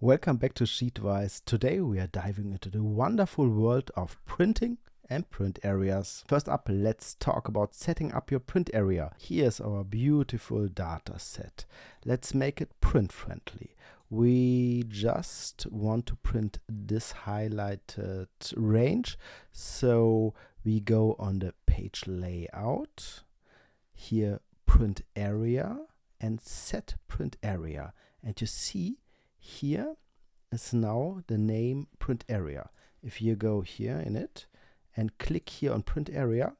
Welcome back to Sheetwise. Today we are diving into the wonderful world of printing and print areas. First up, let's talk about setting up your print area. Here's our beautiful data set. Let's make it print friendly. We just want to print this highlighted range. So we go on the page layout, here print area, and set print area. And you see here is now the name print area. If you go here in it and click here on print area,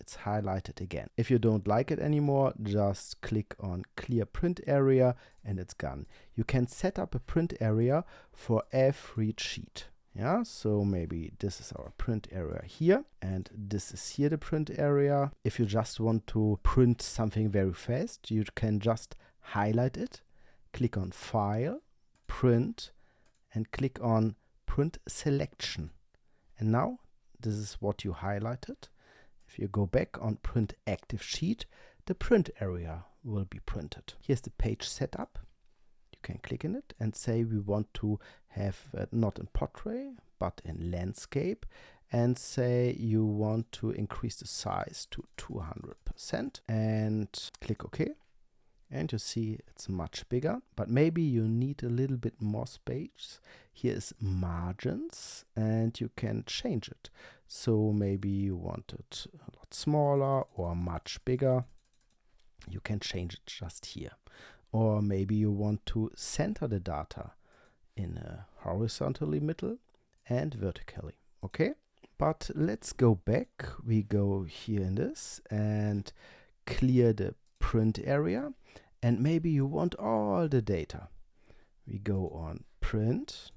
it's highlighted again. If you don't like it anymore, just click on clear print area and it's gone. You can set up a print area for every sheet. Yeah, so maybe this is our print area here, and this is here the print area. If you just want to print something very fast, you can just highlight it, click on File, Print, and click on Print Selection. And now this is what you highlighted. If you go back on Print Active Sheet, the print area will be printed. Here's the page setup. You can click in it and say we want to have not in portrait but in landscape, and say you want to increase the size to 200% and click OK. And you see it's much bigger, but maybe you need a little bit more space. Here is margins, and you can change it. So maybe you want it a lot smaller or much bigger. You can change it just here. Or maybe you want to center the data in a horizontally middle and vertically. Okay, but let's go back. We go here in this and clear the print area. And maybe you want all the data. We go on print,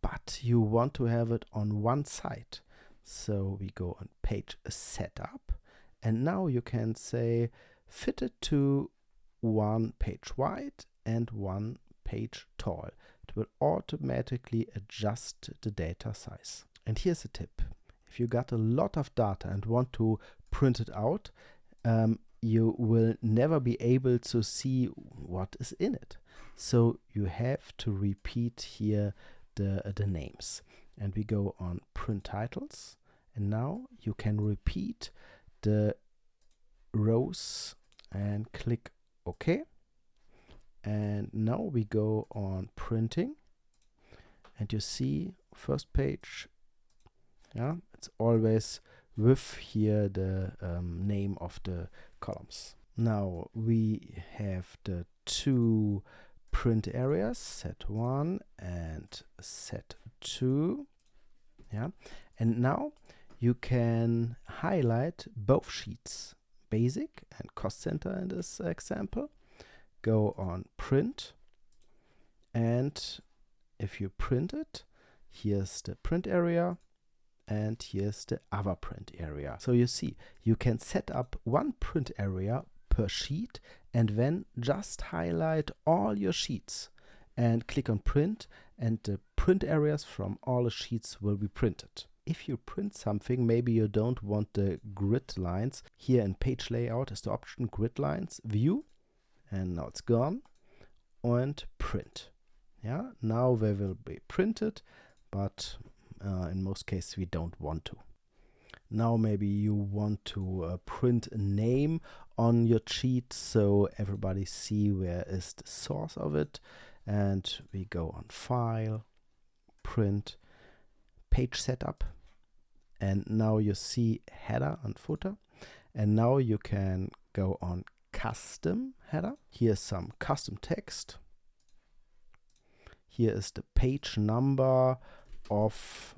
but you want to have it on one side. So we go on page setup, and now you can say fit it to one page wide and one page tall. It will automatically adjust the data size. And here's a tip. If you got a lot of data and want to print it out, you will never be able to see what is in it. So you have to repeat here the names. And we go on print titles. And now you can repeat the rows and click OK. And now we go on printing. And you see first page, yeah, it's always with here the name of the columns. Now we have the two print areas, set 1 and set 2. Yeah, and now you can highlight both sheets, basic and cost center in this example. Go on print, and if you print it, here's the print area. And here's the other print area. So you see, you can set up one print area per sheet and then just highlight all your sheets and click on print, and the print areas from all the sheets will be printed. If you print something, maybe you don't want the grid lines. Here in page layout is the option grid lines, view, and now it's gone, and print. Yeah, now they will be printed, but in most cases we don't want to. Now maybe you want to print a name on your sheet so everybody see where is the source of it. And we go on File, Print, Page Setup. And now you see header and footer. And now you can go on Custom Header. Here's some custom text. Here is the page number of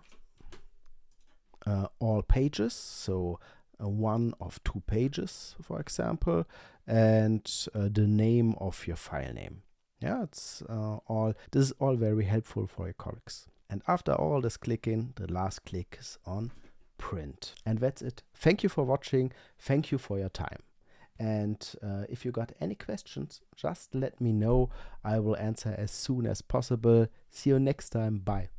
all pages, so one of 2 pages, for example, and the name of your file name. Yeah, it's this is all very helpful for your colleagues. And after all this clicking, the last click is on print. And that's it. Thank you for watching. Thank you for your time. And if you got any questions, just let me know. I will answer as soon as possible. See you next time. Bye.